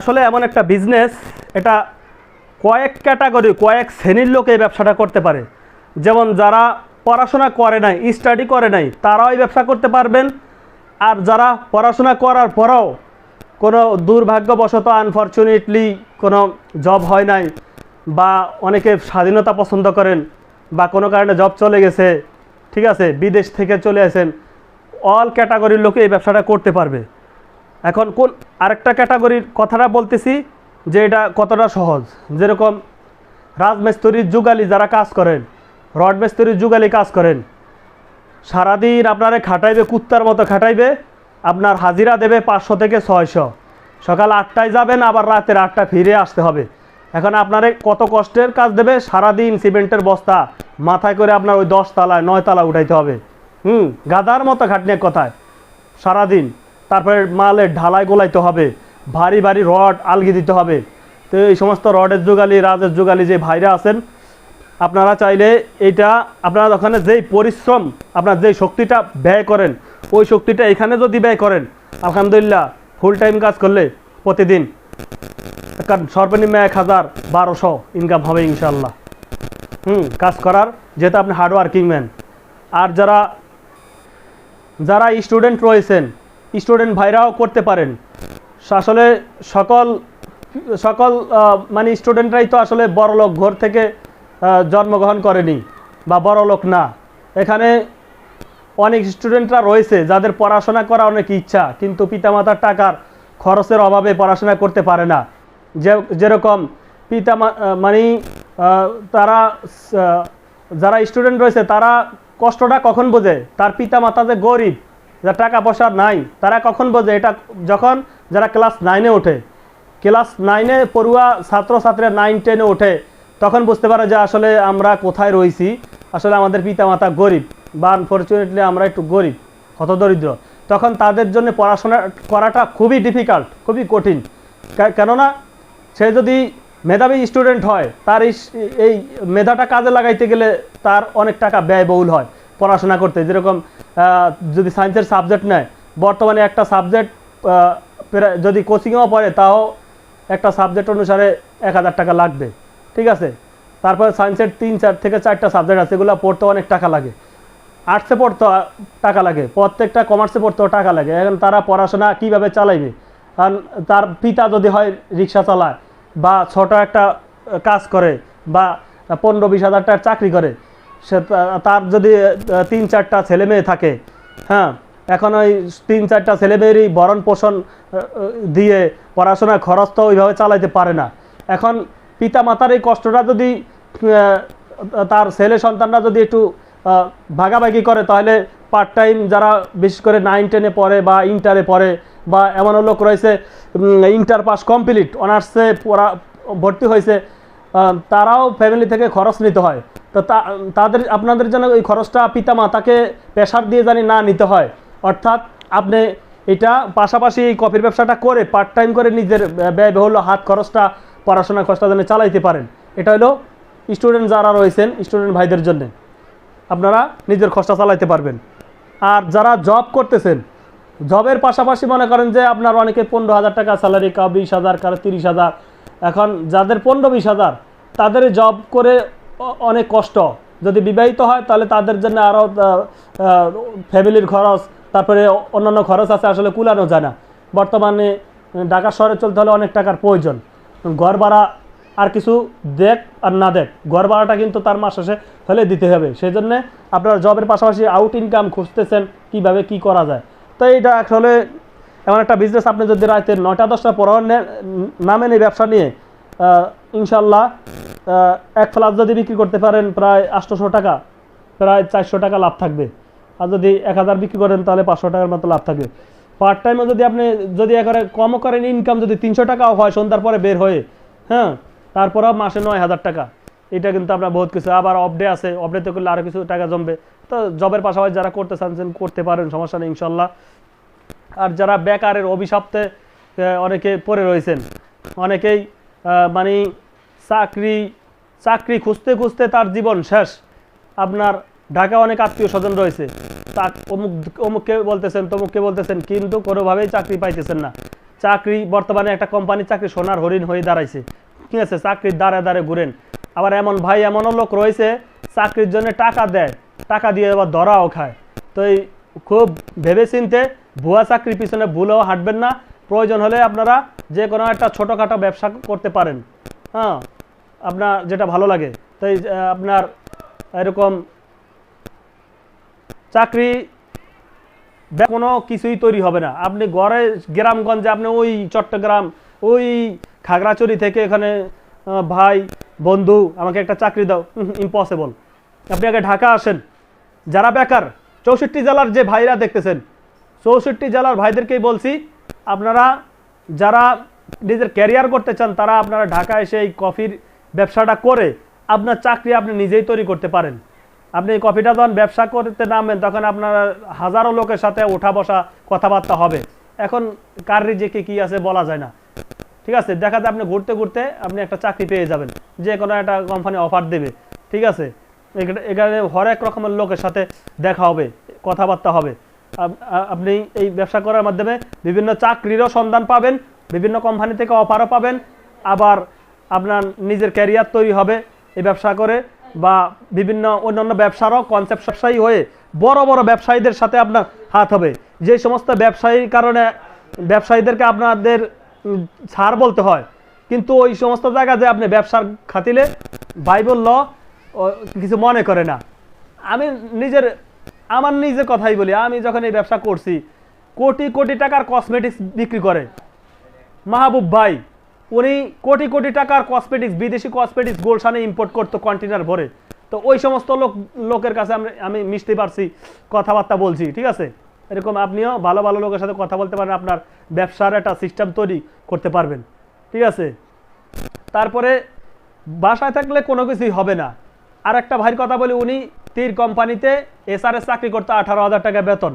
আসলে এমন একটা বিজনেস, এটা কয়েক ক্যাটাগরি কয়েক শ্রেণীর লোক এই ব্যবসাটা করতে পারে। যেমন যারা পড়াশোনা করে নাই, স্টাডি করে নাই, তারাও এই ব্যবসা করতে পারবেন। আর যারা পড়াশোনা করার পরেও কোনো দুর্ভাগ্যবশত আনফরচুনেটলি কোনো জব হয় নাই, বা অনেকে স্বাধীনতা পছন্দ করেন, বা কোনো কারণে জব চলে গেছে, ঠিক আছে, বিদেশ থেকে চলে আসেন, অল ক্যাটাগরির লোকে এই ব্যবসাটা করতে পারবে। এখন কোন আরেকটা ক্যাটাগরির কথাটা বলতেছি যে এটা কতটা সহজ। যেরকম রাজমিস্ত্রির যুগালি যারা কাজ করেন, রড মিস্ত্রির যুগালি কাজ করেন, সারাদিন আপনারে খাটাইবে, কুত্তার মতো খাটাইবে, আপনার হাজিরা দেবে 500 থেকে 600। সকাল 8টায় যাবেন, আবার রাতের 8টা ফিরে আসতে হবে। এখন আপনারে কত কষ্টের কাজ দেবে, সারাদিন সিমেন্টের বস্তা মাথায় করে আপনার ওই 10 তলায় 9 তলা উঠাইতে হবে। গাদার মতো খাটনি এক কথায় সারাদিন। তারপরে মালের ঢালাই গোলাইতে হবে, ভারী ভারী রড আলগি দিতে হবে। তো এই সমস্ত রডের যুগালি, রাজের যুগালি যে ভাইরা আছেন, আপনারা চাইলে এইটা আপনারা ওখানে যেই পরিশ্রম, আপনার যেই শক্তিটা ব্যয় করেন, ওই শক্তিটা এখানে যদি ব্যয় করেন, আলহামদুলিল্লাহ ফুল টাইম কাজ করলে প্রতিদিন কারণ সর্বনিম্ন 1000-1200 ইনকাম হবে ইনশাল্লাহ। কাজ করার, যেহেতু আপনি হার্ডওয়ার্কিং ম্যান। আর যারা যারা স্টুডেন্ট রয়েছেন, স্টুডেন্ট ভাইরাও করতে পারেন। আসলে সকল সকল মানে স্টুডেন্টরাই তো আসলে বড়লোক ঘর থেকে জন্মগ্রহণ করেনি বা বড়লোক না। এখানে অনেক স্টুডেন্টরা রয়েছে যাদের পড়াশোনা করা অনেক ইচ্ছা, কিন্তু পিতামাতার টাকার খরচের অভাবে পড়াশোনা করতে পারে না। যেরকম মানে তারা যারা স্টুডেন্ট রয়েছে তারা কষ্টটা কখন বোঝে, তার পিতামাতা যে গরিব, যার টাকা পয়সা নাই, তারা কখন বোঝে এটা যখন যারা ক্লাস 9-এ ওঠে। ক্লাস 9-এ পড়ুয়া ছাত্রছাত্রীরা 9-10-এ ওঠে, তখন বুঝতে পারে যে আসলে আমরা কোথায় রয়েছি। আসলে আমাদের পিতামাতা গরিব, বা আনফরচুনেটলি আমরা একটু গরিব, হতদরিদ্র। তখন তাদের জন্য পড়াশোনা করাটা খুবই ডিফিকাল্ট, খুবই কঠিন। কেননা সে যদি মেধাবী স্টুডেন্ট হয়, তার এই মেধাটা কাজে লাগাইতে গেলে তার অনেক টাকা ব্যয়বহুল হয় পড়াশোনা করতে। যেরকম যদি সায়েন্সের সাবজেক্ট নেয়, বর্তমানে একটা সাবজেক্ট যদি কোচিংও পড়ে, তাও একটা সাবজেক্ট অনুসারে 1000 টাকা লাগবে, ঠিক আছে। তারপরে সায়েন্সের 3 থেকে 4টা সাবজেক্ট আছে, এগুলো পড়তে অনেক টাকা লাগে। আর্টসে পড়তে টাকা লাগে, প্রত্যেকটা কমার্সে পড়তেও টাকা লাগে। এখন তারা পড়াশোনা কিভাবে চালাইবে? কারণ তার পিতা যদি হয় রিক্সা চালায়, বা ছোট একটা কাজ করে, বা 15-20 হাজার টাকার চাকরি করে, সে তার যদি 3-4টা ছেলে মেয়ে থাকে, হ্যাঁ, এখন ওই 3-4টা ছেলে মেয়েরই ভরণ পোষণ দিয়ে পড়াশোনার খরচ তো ওইভাবে চালাইতে পারে না। এখন পিতা মাতার এই কষ্টটা যদি তার ছেলে সন্তানরা যদি একটু ভাগাভাগি করে, তাহলে পার্ট টাইম যারা বিশেষ করে 9-10-এ পড়ে বা ইন্টারে পড়ে, বা এমনও লোক রয়েছে ইন্টার পাস কমপ্লিট অনার্সে পড়া ভর্তি হয়েছে, তারাও ফ্যামিলি থেকে খরচ নিতে হয়। তো তাদের আপনাদের যেন ওই খরচটা পিতা মাতাকে প্রেশার দিয়ে জানি না নিতে হয়। অর্থাৎ আপনি এটা পাশাপাশি কফির ব্যবসাটা করে পার্ট টাইম করে নিজের ব্যয়বহুল হাত খরচটা, পড়াশোনার খরচটা যেন চালাইতে পারেন। এটা হলো স্টুডেন্ট যারা রয়েছেন, স্টুডেন্ট ভাইদের জন্যে আপনারা নিজের খরচা চালাইতে পারবেন। আর যারা জব করতেছেন, জবের পাশাপাশি মনে করেন যে আপনার অনেকে 15,000 টাকা স্যালারি, কাউ 20,000, কারো 30,000। এখন যাদের 15-20 হাজার, তাদের জব করে অনেক কষ্ট। যদি বিবাহিত হয় তাহলে তাদের জন্য আরও ফ্যামিলির খরচ, তারপরে অন্যান্য খরচ আছে, আসলে কুলানো যায় না। বর্তমানে ঢাকা শহরে চলতে হলে অনেক টাকার প্রয়োজন। ঘর ভাড়া আর কিছু দেখ আর না দেখ, ঘর ভাড়াটা কিন্তু তার মাস শেষে হলে দিতে হবে। সেই জন্যে আপনারা জবের পাশাপাশি আউট ইনকাম খুঁজতেছেন কিভাবে কি করা যায়। তো এইটা আসলে এমন একটা বিজনেস, আপনি যদি রাতে 9টা-10টা পর নামেন এই ব্যবসা নিয়ে, ইনশাল্লাহ এক ফ্লাস যদি বিক্রি করতে পারেন প্রায় 800 টাকা, প্রায় 400 টাকা লাভ থাকবে। আর যদি 1000 বিক্রি করেন তাহলে 500 টাকার মতো লাভ থাকবে। পার্ট টাইমে যদি আপনি যদি একবারে কমও করেন, ইনকাম যদি 300 টাকাও হয় সন্ধ্যার পরে বের হয়ে, হ্যাঁ, তারপরেও মাসে 9,000 টাকা। এটা কিন্তু আপনার বহুত কিছু। আবার অফ ডে আছে, অফ ডেতে করলে আরও কিছু টাকা জমবে। তো জবের পাশাপাশি যারা করতে চাচ্ছেন করতে পারেন, সমস্যা নেই ইনশাল্লাহ। আর যারা বেকারের অভিশাপ্তে অনেকে পড়ে রয়েছেন, অনেকেই মানে চাকরি খুঁজতে খুঁজতে তার জীবন শেষ। আপনার ঢাকা অনেক আত্মীয় স্বজন রয়েছে, অমুককে বলতেছেন তমুককে বলতেছেন, কিন্তু কোনোভাবেই চাকরি পাইতেছেন না। চাকরি বর্তমানে একটা কোম্পানি চাকরি সোনার হরিণ হয়ে দাঁড়াইছে, ঠিক আছে, চাকরির দ্বারে দ্বারে ঘুরেন। আবার এমন ভাই এমনও লোক রয়েছে চাকরির জন্য টাকা দেয়, টাকা দিয়ে আবার ধরাও খায়। তো এই খুব ভেবে চিনতে ভুয়া চাকরির পিছনে ভুলেও হাঁটবেন না। প্রয়োজন হলে আপনারা যে কোনো একটা ছোটোখাটো ব্যবসা করতে পারেন, হ্যাঁ, আপনার যেটা ভালো লাগে। তো আপনার এরকম চাকরি কোনো কিছুই তৈরি হবে না। আপনি ঘরে গ্রামগঞ্জে আপনি ওই চট্টগ্রাম ওই খাগড়াছড়ি থেকে এখানে ভাই বন্ধু আমাকে একটা চাকরি দাও, ইম্পসিবল। আপনি আগে ঢাকা আসেন। যারা বেকার 64 জেলার যে ভাইরা দেখতেছেন, 64 জেলার ভাইদেরকেই বলছি, আপনারা যারা নিজের ক্যারিয়ার করতে চান তারা আপনারা ঢাকা এসে এই কফির ব্যবসাটা করে আপনার চাকরি আপনি নিজেই তৈরি করতে পারেন। আপনি এই কফিটা যখন ব্যবসা করতে নামবেন তখন আপনার হাজারো লোকের সাথে ওঠা বসা কথাবার্তা হবে। এখন কার রিজিকে কি আছে বলা যায় না, ঠিক আছে। দেখা যায় আপনি ঘুরতে ঘুরতে আপনি একটা চাকরি পেয়ে যাবেন, যে কোনো একটা কোম্পানি অফার দেবে, ঠিক আছে। এখানে হরেক রকমের লোকের সাথে দেখা হবে, কথাবার্তা হবে। আপনি এই ব্যবসা করার মাধ্যমে বিভিন্ন চাকরিরও সন্ধান পাবেন, বিভিন্ন কোম্পানি থেকে অফারও পাবেন, আবার আপনার নিজের ক্যারিয়ার তৈরি হবে এই ব্যবসা করে, বা বিভিন্ন অন্যান্য ব্যবসারও কনসেপ্ট ব্যবসায়ী হয়ে বড় বড় ব্যবসায়ীদের সাথে আপনার হাত হবে। যে সমস্ত ব্যবসায়ীর কারণে ব্যবসায়ীদেরকে আপনাদের ছাড় বলতে হয়, কিন্তু ওই সমস্ত জায়গাতে আপনি ব্যবসার খাতিলে বাইবেল ল কিছু মনে করে না। আমি আমার নিজের কথাই বলি, আমি যখন এই ব্যবসা করছি, কোটি কোটি টাকার কসমেটিক্স বিক্রি করে মাহবুব ভাই, উনি কোটি কোটি টাকার কসমেটিক্স, বিদেশি কসমেটিক্স গোলশানে ইম্পোর্ট করতো কন্টেনার ভরে। তো ওই সমস্ত লোকের কাছে আমি মিশতে পারছি, কথাবার্তা বলছি, ঠিক আছে। এরকম আপনিও ভালো ভালো লোকের সাথে কথা বলতে পারেন, আপনার ব্যবসার একটা সিস্টেম তৈরি করতে পারবেন, ঠিক আছে। তারপরে বাসায় থাকলে কোনো কিছুই হবে না। আর একটা ভাইয়ের কথা বলি, উনি তীর কোম্পানিতে SRS চাকরি করতে 18,000 টাকা বেতন,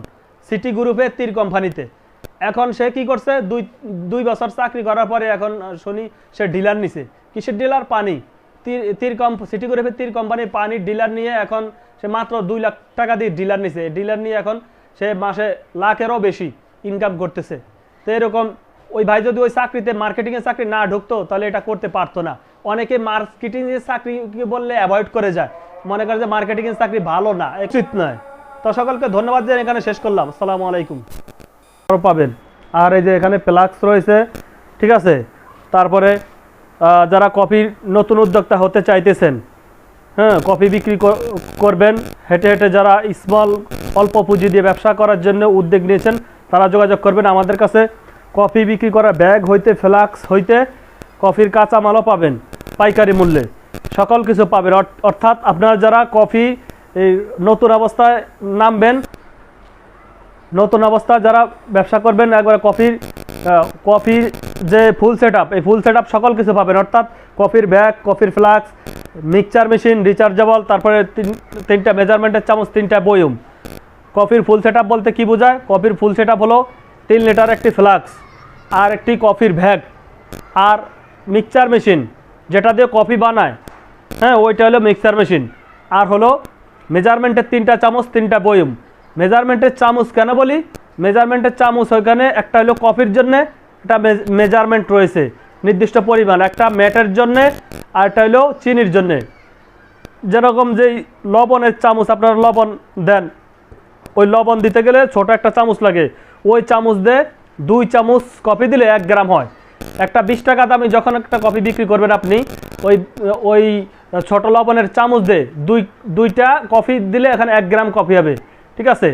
সিটি গ্রুপে তীর কোম্পানিতে। এখন সে কি করছে, দুই বছর চাকরি করার পরে এখন শুনি সে ডিলার নিছে। কিসের ডিলার? পানি। সিটি গ্রুপের তীর কোম্পানির পানির ডিলার নিয়ে এখন সে মাত্র 2 লাখ টাকা দিয়ে ডিলার নিছে। ডিলার নিয়ে এখন সে মাসে লাখেরও বেশি ইনকাম করতেছে। তো এরকম ওই ভাই যদি ওই চাকরিতে মার্কেটিংয়ের চাকরি না ঢুকতো তাহলে এটা করতে পারতো না। অনেকে মার্কেটিংয়ের চাকরি বললে অ্যাভয়েড করে যায়, মনে করে যে মার্কেটিংয়ের চাকরি ভালো না, উচিত নয়। তো সকলকে ধন্যবাদ দিয়ে এখানে শেষ করলাম। আসসালামু আলাইকুম। পাবেন। আর এই যে এখানে ফ্লাক্স রয়েছে, ঠিক আছে। তারপরে যারা কফির নতুন উদ্যোক্তা হতে চাইতেছেন, হ্যাঁ, কফি বিক্রি করবেন, হেঁটে হেঁটে যারা স্মল অল্প পুঁজি দিয়ে ব্যবসা করার জন্য উদ্যোগ নিয়েছেন তারা যোগাযোগ করবেন আমাদের কাছে। কফি বিক্রি করা ব্যাগ হইতে ফ্লাক্স হইতে কফির কাঁচামালও পাবেন পাইকারি মূল্যে, সকল কিছু পাবেন। অর্থাৎ আপনারা যারা কফি এই নতুন অবস্থায় নামবেন, নতুন অবস্থা যারা ব্যবসা করবেন, একবার কফির যে ফুল সেট আপ, এই ফুল সেট আপ সকল কিছু পাবেন। অর্থাৎ কফির ব্যাগ, কফির ফ্লাক্স, মিক্সচার মেশিন, রিচার্জেবল, তারপরে তিনটা মেজারমেন্টের চামচ, 3টা বয়ম। কফির ফুল সেট আপ বলতে কি বোঝায়? কফির ফুল সেট আপ হলো 3 লিটার একটি ফ্লাক্স, আর একটি কফির ব্যাগ, আর মিক্সচার মেশিন যেটা দিয়ে কফি বানায়, হ্যাঁ, ওইটা হলো মিক্সচার মেশিন। আর হলো মেজারমেন্টের 3টা চামচ, 3টা বয়ম। মেজারমেন্টের চামচ কেন বলি? মেজারমেন্টের চামচ ওইখানে একটা হলো কফির জন্যে, একটা মেজারমেন্ট রয়েছে নির্দিষ্ট পরিমাণ, একটা ম্যাটের জন্যে, আর একটা হলো চিনির জন্যে। যেরকম যেই লবণের চামচ আপনারা লবণ দেন, ওই লবণ দিতে গেলে ছোট একটা চামচ লাগে, ওই চামচ দিয়ে 2 চামচ কফি দিলে 1 গ্রাম হয়। একটা 20 টাকা দামি যখন একটা কফি বিক্রি করবেন আপনি, ওই ছোট লবণের চামচ দিয়ে দুইটা কফি দিলে এখানে 1 গ্রাম কফি হবে, ঠিক আছে।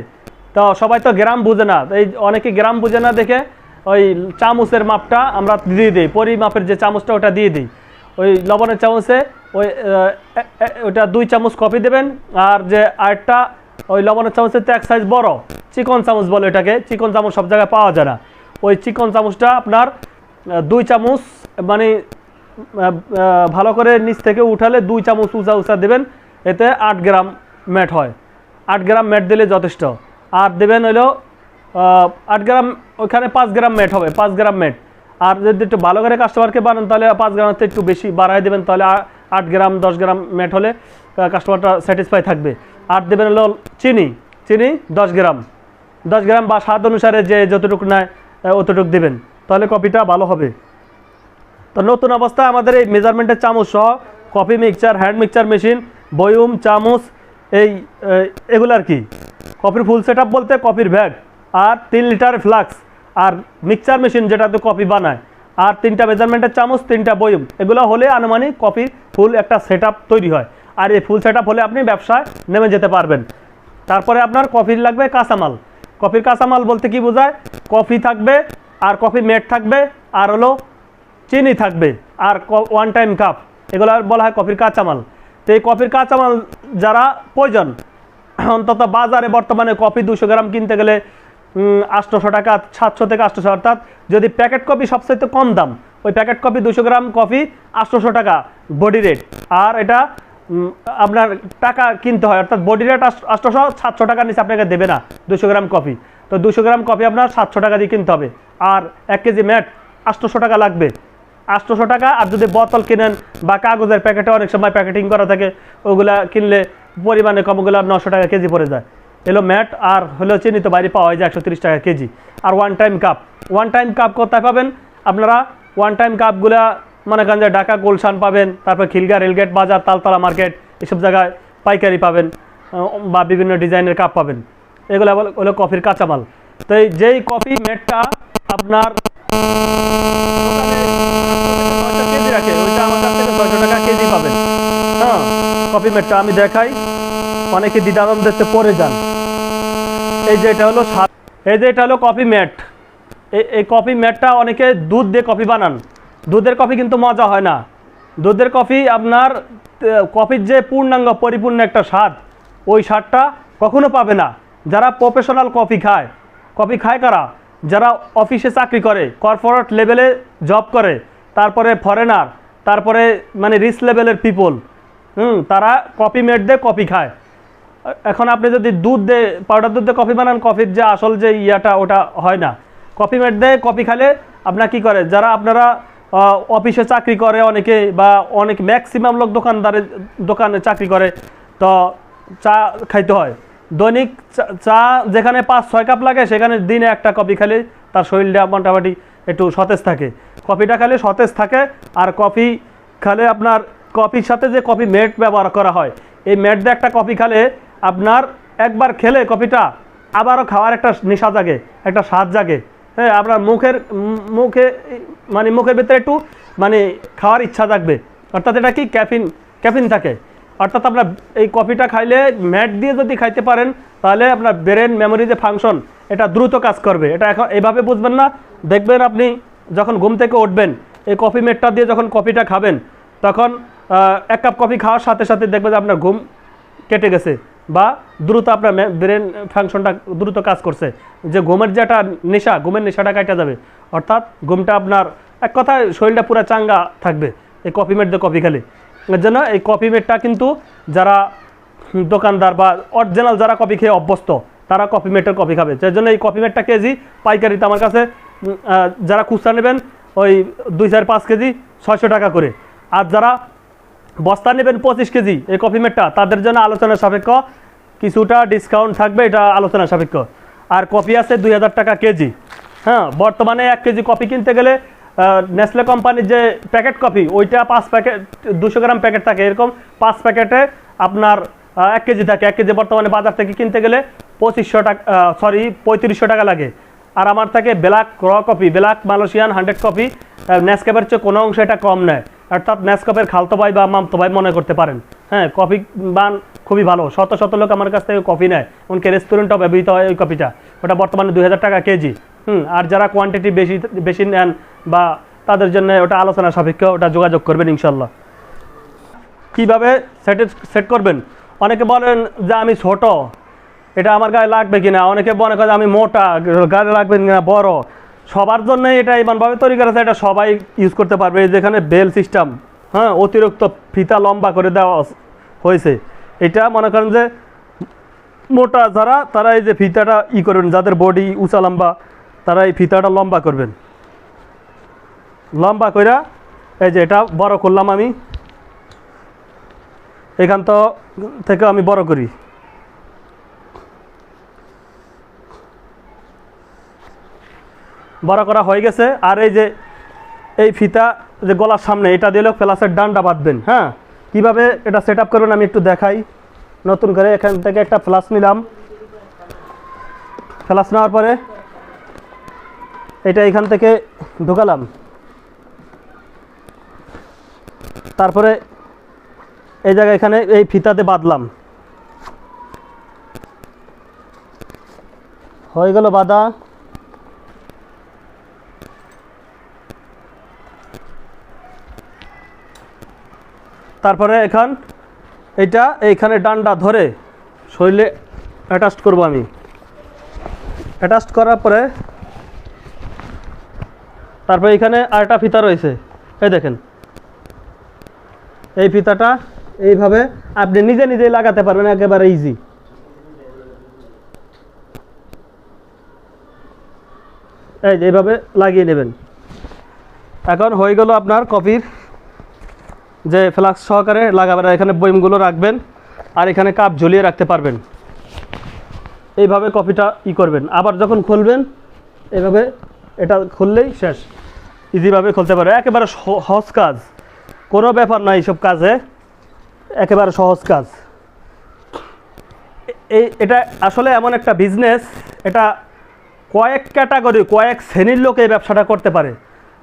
তো সবাই তো গ্রাম বুঝে না, এই অনেকে গ্রাম বুঝে না দেখে ওই চামচের মাপটা আমরা দিয়ে দিই, পরিমাপের যে চামচটা ওটা দিয়ে দিই। ওই লবণের চামচে ওইটা 2 চামচ কফি দেবেন, আর যে আরেকটা ওই লবণের চামচের তো এক সাইজ বড়, চিকন চামচ বলে এটাকে, চিকন চামচ সব জায়গায় পাওয়া যায় না। ওই চিকন চামচটা আপনার 2 চামচ, মানে ভালো করে নিচ থেকে উঠালে 2 চামচ উঁচা দেবেন, এতে 8 গ্রাম ম্যাট হয়। 8 গ্রাম ম্যাট দিলে যথেষ্ট। আর দেবেন হলো 8 গ্রাম, ওইখানে 5 গ্রাম ম্যাট হবে, 5 গ্রাম ম্যাট। আর যদি একটু ভালো করে কাস্টমারকে বানান তাহলে 5 গ্রামের থেকে একটু বেশি বাড়াই দেবেন, তাহলে 8 গ্রাম 10 গ্রাম ম্যাট হলে কাস্টমারটা স্যাটিসফাই থাকবে। আর দেবেন হলো চিনি 10 গ্রাম, 10 গ্রাম বা স্বাদ অনুসারে যে যতটুকু নেয় অতটুকু দেবেন। তাহলে কপিটা ভালো হবে। তো নতুন অবস্থায় আমাদের এই মেজারমেন্টের চামচ সহ coffee mixture, hand mixture machine, বয়ুম, চামচ, এগুলো আর কি। কফির ফুল সেট বলতে কফির ব্যাগ আর 3 লিটার ফ্লাক্স আর মিক্সচার মেশিন যেটাতে কফি বানায় আর 3টা মেজারমেন্টের চামচ, 3টা বয়ুম, এগুলো হলে আনুমানিক কফি ফুল একটা সেট তৈরি হয়। আর এই ফুল সেট হলে আপনি ব্যবসায় নেমে যেতে পারবেন। তারপরে আপনার কফির লাগবে কাঁচামাল। কফির কাঁচামাল বলতে কি বোঝায়? কফি থাকবে আর কফি মেড থাকবে আর হলো চিনি থাকবে আর 1 টাইম কাপ, এগুলো বলা হয় কফির কাঁচামাল। তো এই কফির কাঁচামাল যারা প্রয়োজন, অন্তত বাজারে বর্তমানে কফি 200 গ্রাম কিনতে গেলে 800 টাকা, 700 থেকে 800, অর্থাৎ যদি প্যাকেট কফি সবচেয়ে কম দাম, ওই প্যাকেট কফি 200 গ্রাম কফি 800 টাকা বডি রেট। আর এটা আপনার টাকা কিনতে হয়, অর্থাৎ বডি রেট 800, 700 টাকার নিচে আপনাকে দেবে না 200 গ্রাম কফি। তো 200 গ্রাম কফি আপনার 700 টাকা দিয়ে কিনতে হবে। আর 1 কেজি ম্যাট 800 টাকা লাগবে, 800 টাকা। আর যদি বোতল কিনেন বা কাগজের প্যাকেটে অনেক সময় প্যাকেটিং করা থাকে, ওগুলা কিনলে পরিমাণে কম, ওগুলো 900 টাকা কেজি পড়ে যায়। এলো ম্যাট। আর হলো চিনি তো বাইরে পাওয়া যায় 130 টাকা কেজি। আর 1 টাইম কাপ, 1 টাইম কাপ কোথায় পাবেন আপনারা? 1 টাইম কাপগুলা মনে করেন যে ঢাকা গুলশান পাবেন, তারপর খিলগা রেলগেট বাজার, তালতলা মার্কেট, এসব জায়গায় পাইকারি পাবেন বা বিভিন্ন ডিজাইনের কাপ পাবেন। এগুলো হলো কফির কাঁচামাল। তো যেই কফি মেটটা আপনার কেজি রাখে, ওইটা আমার কাছ থেকে 600 টাকা কেজি পাবেন। হ্যাঁ, কফি মেটটা আমি দেখাই, অনেকে দ্বিধাদ্বন্দ্বে পড়ে যান। এই যে এটা হলো কফি ম্যাট। এই কফি ম্যাটটা অনেকে দুধ দিয়ে কফি বানান। দুধের কফি কিন্তু মজা হয় না। দুধের কফি আপনার কফির যে পূর্ণাঙ্গ পরিপূর্ণ একটা স্বাদ, ওই স্বাদটা কখনো পাবে না। যারা প্রফেশনাল কফি খায় কারা? যারা অফিসে চাকরি করে, কর্পোরেট লেভেলে জব করে, তারপরে ফরেনার, তারপরে মানে রিচ লেভেলের পিপল, তারা কফি মেট দিয়ে কফি খায়। এখন আপনি যদি দুধ দিয়ে, পাউডার দুধ দিয়ে কফি বানান, কফির যে আসল যে ইয়াটা ওটা হয় না। কফি মেট দিয়ে কফি খালে আপনার কি করে, যারা আপনারা অফিসে চাকরি করে অনেকে, বা অনেক ম্যাক্সিমাম লোক দোকানে চাকরি করে, তো চা খাইতে হয়। দৈনিক চা যেখানে 5-6 কাপ লাগে, সেখানে দিনে একটা কফি খেলে তার শরীরটা মোটামুটি একটু সতেজ থাকে। কফিটা খেলে সতেজ থাকে। আর কফি খেলে আপনার কফির সাথে যে কফি মেট ব্যবহার করা হয়, এই মেট দিয়ে একটা কফি খেলে আপনার একবার খেলে কফিটা আবারও খাওয়ার একটা নেশা জাগে, একটা স্বাদ জাগে। হ্যাঁ, আপনার মুখের ভিতরে একটু মানে খাওয়ার ইচ্ছা জাগবে। অর্থাৎ এটা কি ক্যাফিন থাকে। অর্থাৎ আপনার এই কফিটা খাইলে ম্যাট দিয়ে যদি খাইতে পারেন, তাহলে আপনার ব্রেন মেমোরি যে ফাংশন, এটা দ্রুত কাজ করবে। এটা এখন এইভাবে বুঝবেন না, দেখবেন আপনি যখন ঘুম থেকে উঠবেন, এই কফি মেটটা দিয়ে যখন কফিটা খাবেন, তখন 1 কাপ কফি খাওয়ার সাথে সাথে দেখবেন যে আপনার ঘুম কেটে গেছে, বা দ্রুত আপনার ব্রেন ফাংশনটা দ্রুত কাজ করছে। যে ঘুমের যে একটা নেশা, ঘুমের নেশাটা কাটা যাবে। অর্থাৎ ঘুমটা আপনার এক কথায় শরীরটা পুরো চাঙ্গা থাকবে এই কফি মেট দিয়ে কফি খেলে। এর জন্য এই কফি মেটটা কিন্তু যারা দোকানদার বা অরিজিনাল যারা কফি খেয়ে অভ্যস্ত, তারা কফি মেটের কফি খাবে। যার জন্য এই কফি মেটটা কেজি পাইকারিতে আমার কাছে, যারা খুচরা নেবেন ওই 2-4-5 কেজি 600 টাকা করে। আর যারা বস্তা নেবেন 25 কেজি এই কফি মেটটা, তাদের জন্য আলোচনা সাপেক্ষ কিছুটা ডিসকাউন্ট থাকবে, এটা আলোচনা সাপেক্ষ। আর কফি আছে 2000 টাকা কেজি। হ্যাঁ, বর্তমানে 1 কেজি কফি কিনতে গেলে নেসলে কোম্পানির যে প্যাকেট কফি, ওইটা 5 প্যাকেট 200 গ্রাম প্যাকেট থাকে, এরকম 5 প্যাকেটে আপনার 1 কেজি থাকে। 1 কেজি বর্তমানে বাজার থেকে কিনতে গেলে 3500 টাকা লাগে। আর আমার থেকে black coffee, black Malaysian 100 coffee নেসক্যাফের চেয়ে কোনো অংশে এটা কম নেয়। অর্থাৎ নেসক্যাফের খালতো ভাই বা মামতো ভাই মনে করতে পারেন। হ্যাঁ, কফি বান খুবই ভালো, শত শত লোক আমার কাছ থেকে কফি নেয়, এমনকি রেস্টুরেন্টও ব্যবহৃত হয় ওই কফিটা। ওটা বর্তমানে 2000 টাকা কেজি। আর যারা কোয়ান্টিটি বেশি নেন বা তাদের জন্য ওটা আলোচনা সাপেক্ষ, ওটা যোগাযোগ করবেন ইনশাল্লাহ। কীভাবে সেট করবেন? অনেকে বলেন যে আমি ছোট, এটা আমার গায়ে লাগবে কিনা। অনেকে মনে করে আমি মোটা, গায়ে লাগবে কিনা বড়। সবার জন্য এটা এমনভাবে তৈরি করা আছে, এটা সবাই ইউজ করতে পারবে। যেখানে বেল সিস্টেম, হ্যাঁ, অতিরিক্ত ফিতা লম্বা করে দেওয়া হয়েছে। এটা মনে করেন যে মোটা যারা, তারা এই যে ফিতাটা করবেন, যাদের বডি উঁচা লম্বা, তারা এই ফিতাটা লম্বা করবেন। লম্বা কইরা এই যে এটা বড় করলাম আমি, এখান থেকে আমি বড় করি। বড় করা হয়ে গেছে। আর এই যে এই ফিতা যে গলার সামনে এটা দিলেও ফ্লাসের ডান্ডা বাঁধবেন। হ্যাঁ, কীভাবে এটা সেট আপ করবেন আমি একটু দেখাই। নতুন করে এখান থেকে একটা ফ্লাস নিলাম, ফ্লাস নেওয়ার পরে এটা এখান থেকে ঢুকালাম, তারপরে এই জায়গায় এখানে এই ফিতাতে বাঁধলাম, হয়ে গেল বাঁধা। তারপরে এটা এইখানে ডান্ডা ধরে শরীরে অ্যাটাচ করব আমি। অ্যাটাচ করার পরে তারপরে এখানে আরেকটা ফিতা রয়েছে, এই দেখেন এই ফিতাটা এইভাবে আপনি নিজে নিজেই লাগাতে পারবেন, একেবারে ইজি। এই যে এইভাবে লাগিয়ে নেবেন। এখন হয়ে গেল আপনার কফির যে ফ্লাস্ক সহকারে লাগাবেন। এখানে বয়মগুলো রাখবেন আর এখানে কাপ ঝুলিয়ে রাখতে পারবেন। এইভাবে কফিটা করবেন। আবার যখন খুলবেন এইভাবে এটা খুললেই শেষ, ইজিভাবে খুলতে পারবে। একেবারে সহজ কাজ, কোনো ব্যাপার নয় এইসব কাজে, একেবারে সহজ কাজ। এটা আসলে এমন একটা বিজনেস, এটা কয়েক ক্যাটাগরি, কয়েক শ্রেণীর লোক এই ব্যবসাটা করতে পারে।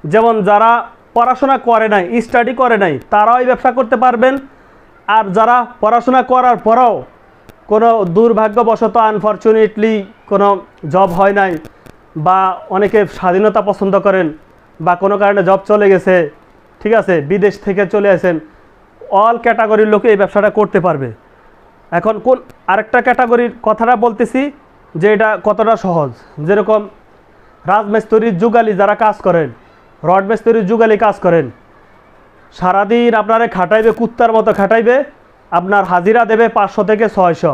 যেমন যারা পড়াশোনা করে নাই, স্টাডি করে নাই, তারাও এই ব্যবসা করতে পারবেন। আর যারা পড়াশোনা করার পরেও কোনো দুর্ভাগ্যবশত আনফরচুনেটলি কোনো জব হয় নাই, বা অনেকে স্বাধীনতা পছন্দ করেন, বা কোনো কারণে জব চলে গেছে, ঠিক আছে, বিদেশ থেকে চলে আসেন, অল ক্যাটাগরির লোকে এই ব্যবসাটা করতে পারবে। এখন আরেকটা ক্যাটাগরির কথাটা বলতেছি যে এটা কতটা সহজ। যেরকম রাজমিস্ত্রির যুগালি যারা কাজ করেন, রড মিস্ত্রির যুগালি কাজ করেন, সারাদিন আপনারে খাটাইবে, কুত্তার মতো খাটাইবে, আপনার হাজিরা দেবে 500 থেকে 600।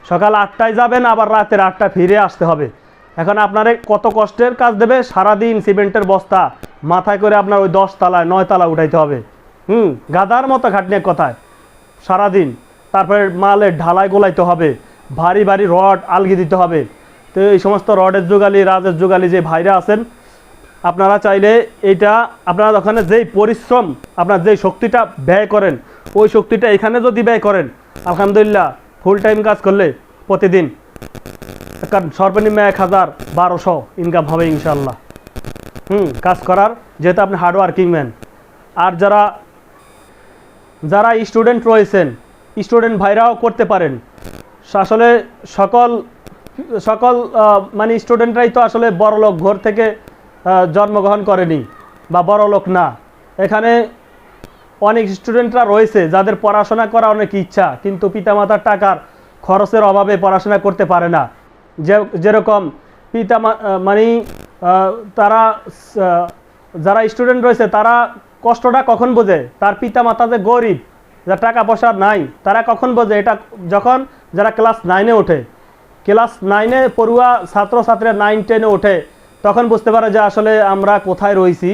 সকাল 8টায় যাবেন, আবার রাতের 8টায় ফিরে আসতে হবে। এখন আপনারে কত কষ্টের কাজ দেবে, সারাদিন সিমেন্টের বস্তা মাথায় করে আপনার ওই 10 তলায় 9 তলা উঠাইতে হবে। গাদার মতো খাটনি কথায় সারাদিন। তারপরে মালের ঢালাই গোলাইতে হবে, ভারী ভারী রড আলগি দিতে হবে। তো এই সমস্ত রডের যুগালি, রাজের যুগালি যে ভাইরা আছেন, আপনারা চাইলে এইটা আপনারা ওখানে যেই পরিশ্রম, আপনার যেই শক্তিটা ব্যয় করেন, ওই শক্তিটা এখানে যদি ব্যয় করেন, আলহামদুলিল্লাহ ফুল টাইম কাজ করলে প্রতিদিন কারণ সর্বনিম্ন 1000-1200 ইনকাম হবে ইনশাল্লাহ। কাজ করার, যেহেতু আপনি হার্ডওয়ার্কিং ম্যান। আর যারা স্টুডেন্ট রয়েছেন, স্টুডেন্ট ভাইরাও করতে পারেন। আসলে সকল মানে স্টুডেন্টরাই তো আসলে বড়লোক ঘর থেকে জন্মগ্রহণ করেনি বা বড়লোক না। এখানে অনেক স্টুডেন্টরা রয়েছে যাদের পড়াশোনা করা অনেক ইচ্ছা, কিন্তু পিতামাতার টাকার খরচের অভাবে পড়াশোনা করতে পারে না। যেরকম মানে তারা যারা স্টুডেন্ট রয়েছে তারা কষ্টটা কখন বোঝে, তার পিতামাতা যে গরিব, যার টাকা পয়সা নাই, তারা কখন বোঝে এটা যখন যারা ক্লাস 9-এ ওঠে। ক্লাস 9-এ পড়ুয়া ছাত্রছাত্রীরা 9-10-এ ওঠে, তখন বুঝতে পারে যে আসলে আমরা কোথায় রয়েছি,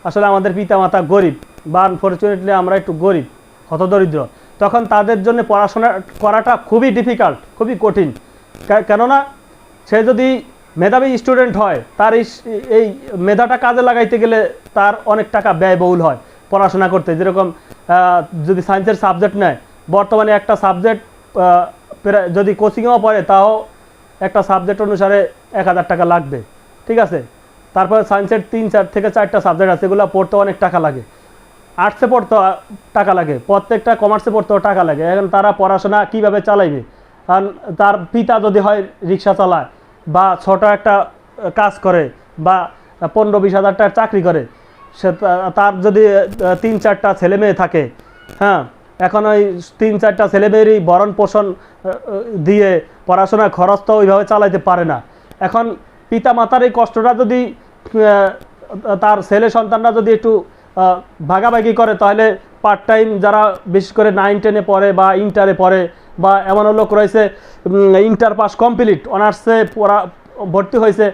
আসলে আমাদের পিতামাতা গরিব, বা আনফরচুনেটলি আমরা একটু গরিব, হতদরিদ্র। তখন তাদের জন্য পড়াশোনা করাটা খুবই ডিফিকাল্ট, খুবই কঠিন। কেননা সে যদি মেধাবী স্টুডেন্ট হয়, তার এই মেধাটা কাজে লাগাইতে গেলে তার অনেক টাকা ব্যয়বহুল হয় পড়াশোনা করতে। যেরকম যদি সায়েন্সের সাবজেক্ট নেয়, বর্তমানে একটা সাবজেক্ট যদি কোচিংয়েও পড়ে, তাও একটা সাবজেক্ট অনুসারে 1000 টাকা লাগবে, ঠিক আছে। তারপরে সায়েন্সের 3 থেকে 4টা সাবজেক্ট আছে, এগুলো পড়তে অনেক টাকা লাগে। আর্টসে পড়তে টাকা লাগে, প্রত্যেকটা কমার্সে পড়তেও টাকা লাগে। এখন তারা পড়াশোনা কিভাবে চালাইবে? কারণ তার পিতা যদি হয় রিক্সা চালায়, বা ছোট একটা কাজ করে, বা 15-20 হাজার টাকার চাকরি করে, সে তার যদি 3-4টা ছেলে মেয়ে থাকে, হ্যাঁ, এখন ওই 3-4টা ছেলে মেয়েরই ভরণ পোষণ দিয়ে পড়াশোনার খরচ তো ওইভাবে চালাইতে পারে না। এখন পিতা মাতার এই কষ্টটা যদি তার ছেলে সন্তানরা যদি একটু ভাগাভাগি করে, তাহলে পার্ট টাইম যারা বিশেষ করে 9-10-এ পড়ে বা ইন্টারে পড়ে, বা এমনও লোক রয়েছে ইন্টার পাস কমপ্লিট অনার্সে ভর্তি হয়েছে,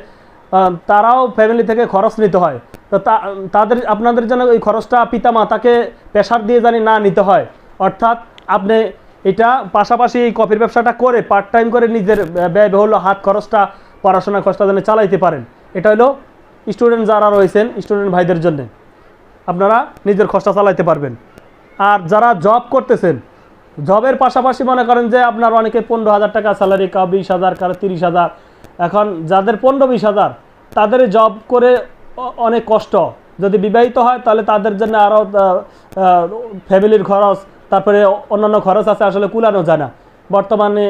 তারাও ফ্যামিলি থেকে খরচ নিতে হয়। তো আপনাদের যেন ওই খরচটা পিতা মাতাকে প্রেশার দিয়ে জানি না নিতে হয়। অর্থাৎ আপনি এটা পাশাপাশি এই কফির ব্যবসাটা করে পার্ট টাইম করে নিজের ব্যয়বহুল হাত খরচটা, পড়াশোনার খরচটা যেন চালাইতে পারেন। এটা হলো স্টুডেন্ট যারা রয়েছেন স্টুডেন্ট ভাইদের জন্য আপনারা নিজের খরচা চালাইতে পারবেন। আর যারা জব করতেছেন, জবের পাশাপাশি মনে করেন যে আপনার অনেকে 15,000 টাকা স্যালারি, কাউ 20,000, কারো 30,000। এখন যাদের 15-20,000 তাদের জব করে অনেক কষ্ট, যদি বিবাহিত হয় তাহলে তাদের জন্য আরও ফ্যামিলির খরচ, তারপরে অন্যান্য খরচ আছে, আসলে কুলানো যায় না। বর্তমানে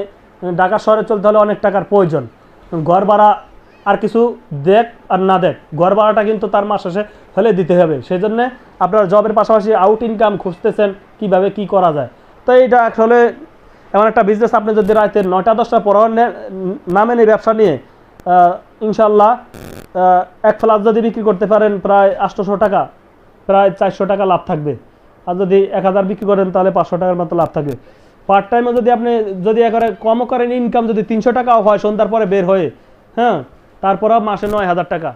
ঢাকা শহরে চলতে হলে অনেক টাকার প্রয়োজন। ঘর ভাড়া আর কিছু দেখ আর না দেখ, ঘর ভাড়াটা কিন্তু তার মাস শেষে হলে দিতে হবে। সেই জন্যে আপনারা জবের পাশাপাশি আউট ইনকাম খুঁজতেছেন কীভাবে কী করা যায়। তো এইটা আসলে এমন একটা বিজনেস, আপনি যদি রাতে 9টা-10টা পর নামেন এই ব্যবসা নিয়ে, ইনশাল্লাহ এক ফ্লাস যদি বিক্রি করতে পারেন প্রায় 800 টাকা, প্রায় 400 টাকা লাভ থাকবে। আর যদি 1000 বিক্রি করেন তাহলে 500 টাকার মতো লাভ থাকবে। পার্ট টাইমে যদি আপনি যদি একবারে কমও করেন, ইনকাম যদি 300 টাকাও হয় সন্ধ্যার পরে বের হয়ে, হ্যাঁ, তারপরেও মাসে 9,000 টাকা।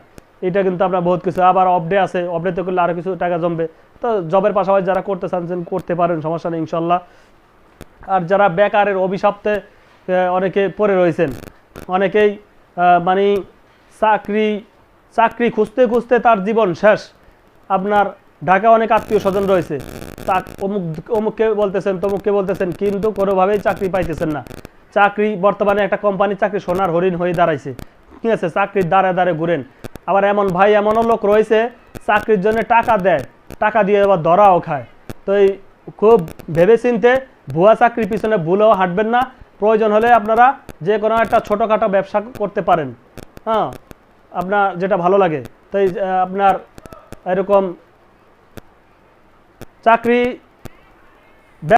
এটা কিন্তু আপনার বহুত কিছু। আবার অফ ডে আছে, অফ ডেতে করলে আরও কিছু টাকা জমবে। তো জবের পাশাপাশি যারা করতে চাচ্ছেন করতে পারেন, সমস্যা নেই ইনশাল্লাহ। আর যারা বেকারের অভিশাপ্তে অনেকে পড়ে রয়েছেন, অনেকেই মানে চাকরি খুঁজতে খুঁজতে তার জীবন শেষ। আপনার ঢাকায় অনেক আত্মীয় স্বজন রয়েছে, অমুককে বলতেছেন তমুককে বলতেছেন, কিন্তু কোনোভাবেই চাকরি পাইতেছেন না। চাকরি বর্তমানে একটা কোম্পানির চাকরি সোনার হরিণ হয়ে দাঁড়াইছে, ঠিক আছে? চাকরির দ্বারে দ্বারে ঘুরেন। আবার এমনও লোক রয়েছে চাকরির জন্য টাকা দেয়, টাকা দিয়ে আবার ধরাও খায়। তো এই খুব ভেবে চিনতে ভুয়া চাকরির পিছনে ভুলেও হাঁটবেন না। প্রয়োজন হলে আপনারা যে কোনো একটা ছোটোখাটো ব্যবসা করতে পারেন, হ্যাঁ, আপনার যেটা ভালো লাগে। তাই আপনার এরকম চাকরি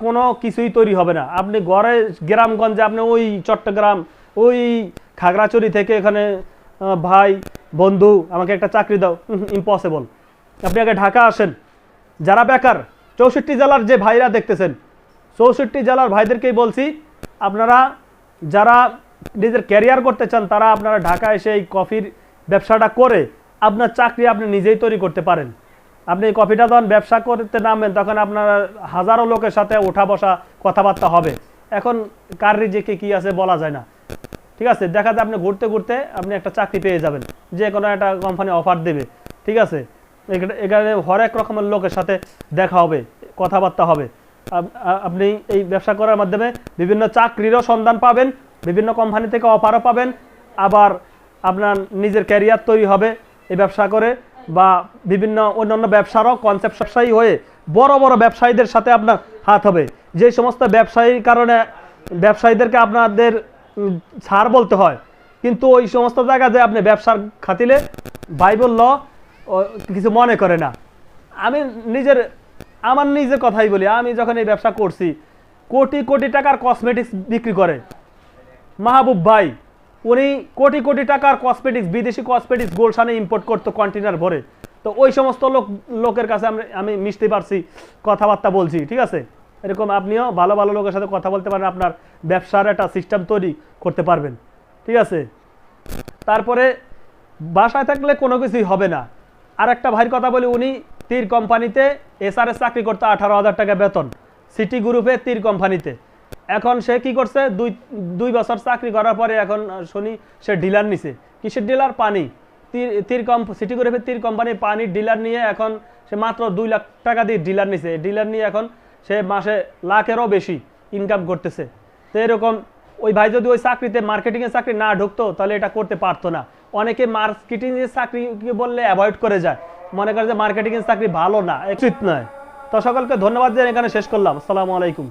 কোনো কিছুই তৈরি হবে না। আপনি ঘরে গ্রামগঞ্জে, আপনি ওই চট্টগ্রাম, ওই খাগড়াছড়ি থেকে এখানে ভাই বন্ধু আমাকে একটা চাকরি দাও, ইম্পসিবল। আপনি আগে ঢাকা আসেন। যারা বেকার 64 জেলার যে ভাইরা দেখতেছেন, 64 জেলার ভাইদেরকেই বলছি, আপনারা যারা নিজের ক্যারিয়ার করতে চান তারা আপনারা ঢাকা এসে এই কফির ব্যবসাটা করে আপনার চাকরি আপনি নিজেই তৈরি করতে পারেন। আপনি কফিটা যখন ব্যবসা করতে নামবেন তখন আপনার হাজারো লোকের সাথে ওঠা বসা কথাবার্তা হবে। এখন কার রিজিকে কি আছে বলা যায় না, ঠিক আছে? দেখা যায় আপনি ঘুরতে ঘুরতে আপনি একটা চাকরি পেয়ে যাবেন, যে কোনো একটা কোম্পানি অফার দেবে, ঠিক আছে? এখানে হরেক রকমের লোকের সাথে দেখা হবে, কথাবার্তা হবে। আপনি এই ব্যবসা করার মাধ্যমে বিভিন্ন চাকরিরও সন্ধান পাবেন, বিভিন্ন কোম্পানি থেকে অফারও পাবেন, আবার আপনার নিজের ক্যারিয়ার তৈরি হবে এই ব্যবসা করে। বা বিভিন্ন অন্যান্য ব্যবসারও কনসেপ্ট ব্যবসায়ী হয়ে বড় বড় ব্যবসায়ীদের সাথে আপনার হাত হবে। যে সমস্ত ব্যবসায়ীর কারণে ব্যবসায়ীদেরকে আপনাদের ছাড় বলতে হয়, কিন্তু ওই সমস্ত জায়গাতে আপনি ব্যবসার খাতিলে বাইবেল ল কিছু মনে করে না। আমি আমার নিজের কথাই বলি, আমি যখন এই ব্যবসা করছি, কোটি কোটি টাকার কসমেটিক্স বিক্রি করে মাহবুব ভাই, উনি কোটি কোটি টাকার কসমেটিক্স, বিদেশি কসমেটিক্স গোলশানে ইম্পোর্ট করতো কন্টেনার ভরে। তো ওই সমস্ত লোকের কাছে আমি মিশতে পারছি, কথাবার্তা বলছি, ঠিক আছে? এরকম আপনিও ভালো ভালো লোকের সাথে কথা বলতে পারেন, আপনার ব্যবসার একটা সিস্টেম তৈরি করতে পারবেন, ঠিক আছে? তারপরে বাসায় থাকলে কোনো কিছুই হবে না। আর একটা ভাইয়ের কথা বলি, উনি তীর কোম্পানিতে SRS চাকরি করতে 18,000 টাকা বেতন, সিটি গ্রুপে তীর কোম্পানিতে। এখন সে কি করছে, দুই বছর চাকরি করার পরে এখন শুনি সে ডিলার নিছে। কিসের ডিলার? পানি। সিটি গ্রুপের তীর কোম্পানির পানির ডিলার নিয়ে এখন সে মাত্র 2 লাখ টাকা দিয়ে ডিলার নিছে। ডিলার নিয়ে এখন সে মাসে লাখেরও বেশি ইনকাম করতেছে। তো এরকম ওই ভাই যদি ওই চাকরিতে মার্কেটিংয়ের চাকরি না ঢুকতো তাহলে এটা করতে পারতো না। অনেকে মার্কেটিংয়ের চাকরি বললে অ্যাভয়েড করে যায়, মনে করে যে মার্কেটিংয়ের চাকরি ভালো না, উচিত নয়। তো সকলকে ধন্যবাদ দিয়ে এখানে শেষ করলাম। আসসালামু আলাইকুম।